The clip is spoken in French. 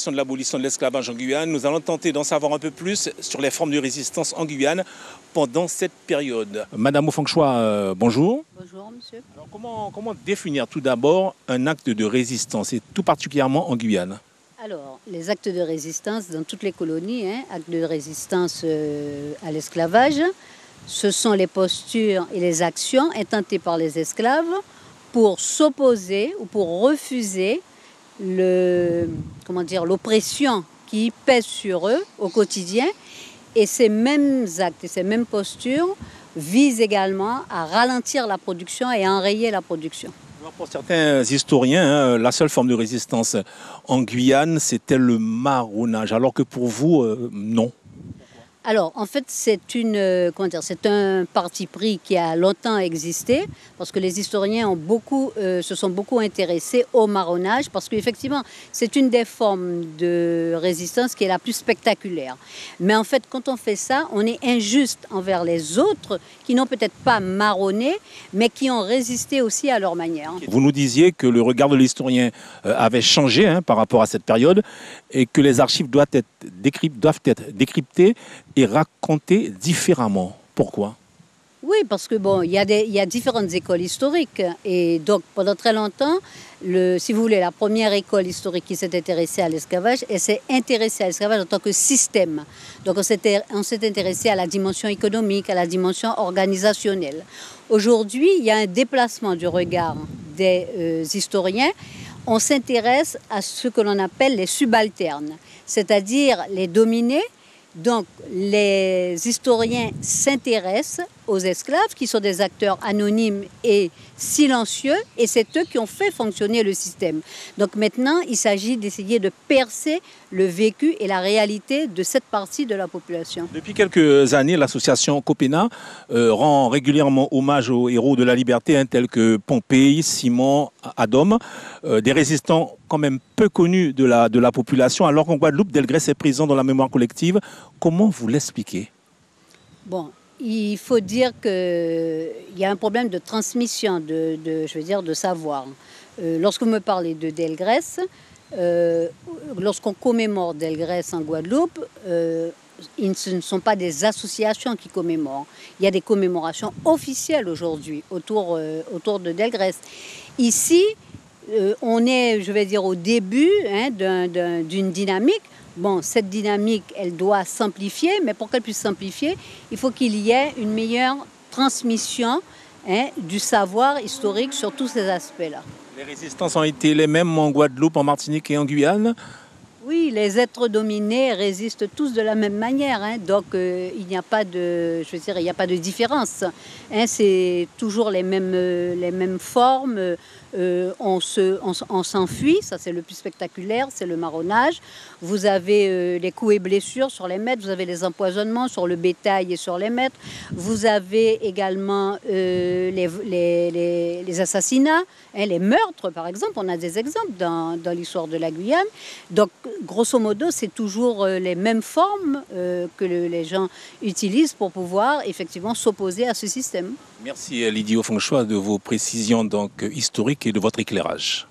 question de l'abolition de l'esclavage en Guyane. Nous allons tenter d'en savoir un peu plus sur les formes de résistance en Guyane pendant cette période. Madame Ofangchois, bonjour. Bonjour, monsieur. Alors, comment définir tout d'abord un acte de résistance, et tout particulièrement en Guyane? Alors, les actes de résistance dans toutes les colonies, actes de résistance à l'esclavage, ce sont les postures et les actions intentées par les esclaves pour s'opposer ou pour refuser l'oppression qui pèse sur eux au quotidien. Et ces mêmes actes et ces mêmes postures visent également à ralentir la production et à enrayer la production. Alors pour certains historiens, la seule forme de résistance en Guyane, c'était le marronnage, alors que pour vous, non. Alors, en fait, c'est un parti pris qui a longtemps existé, parce que les historiens se sont beaucoup intéressés au marronnage, parce qu'effectivement, c'est une des formes de résistance qui est la plus spectaculaire. Mais en fait, quand on fait ça, on est injuste envers les autres qui n'ont peut-être pas marronné, mais qui ont résisté aussi à leur manière. Vous nous disiez que le regard de l'historien avait changé par rapport à cette période, et que les archives doivent être décryptées et racontées différemment. Pourquoi? Oui, parce que il y a différentes écoles historiques. Et donc, pendant très longtemps, si vous voulez, la première école historique qui s'est intéressée à l'esclavage, elle s'est intéressée à l'esclavage en tant que système. Donc, on s'est intéressé à la dimension économique, à la dimension organisationnelle. Aujourd'hui, il y a un déplacement du regard des historiens. On s'intéresse à ce que l'on appelle les subalternes, c'est-à-dire les dominés. Donc, les historiens s'intéressent aux esclaves, qui sont des acteurs anonymes et silencieux, et c'est eux qui ont fait fonctionner le système. Donc maintenant, il s'agit d'essayer de percer le vécu et la réalité de cette partie de la population. Depuis quelques années, l'association Copena rend régulièrement hommage aux héros de la liberté, tels que Pompéi, Simon, Adom, des résistants quand même peu connus de la population, alors qu'en Guadeloupe, Delgrès est présent dans la mémoire collective. Comment vous l'expliquez? Bon, il faut dire qu'il y a un problème de transmission, de savoir. Lorsque vous me parlez de Delgrès, lorsqu'on commémore Delgrès en Guadeloupe, ce ne sont pas des associations qui commémorent. Il y a des commémorations officielles aujourd'hui autour de Delgrès. Ici, on est, au début d'une dynamique. Bon, cette dynamique, elle doit s'amplifier, mais pour qu'elle puisse s'amplifier, il faut qu'il y ait une meilleure transmission du savoir historique sur tous ces aspects-là. Les résistances ont été les mêmes en Guadeloupe, en Martinique et en Guyane? Oui, les êtres dominés résistent tous de la même manière, donc il n'y a pas de différence. C'est toujours les mêmes formes. On s'enfuit, ça c'est le plus spectaculaire, c'est le marronnage. Vous avez les coups et blessures sur les maîtres, vous avez les empoisonnements sur le bétail et sur les maîtres. Vous avez également les assassinats, les meurtres par exemple. On a des exemples dans l'histoire de la Guyane. Donc grosso modo, c'est toujours les mêmes formes que les gens utilisent pour pouvoir effectivement s'opposer à ce système. Merci Lydie Ofangchois de vos précisions historiques et de votre éclairage.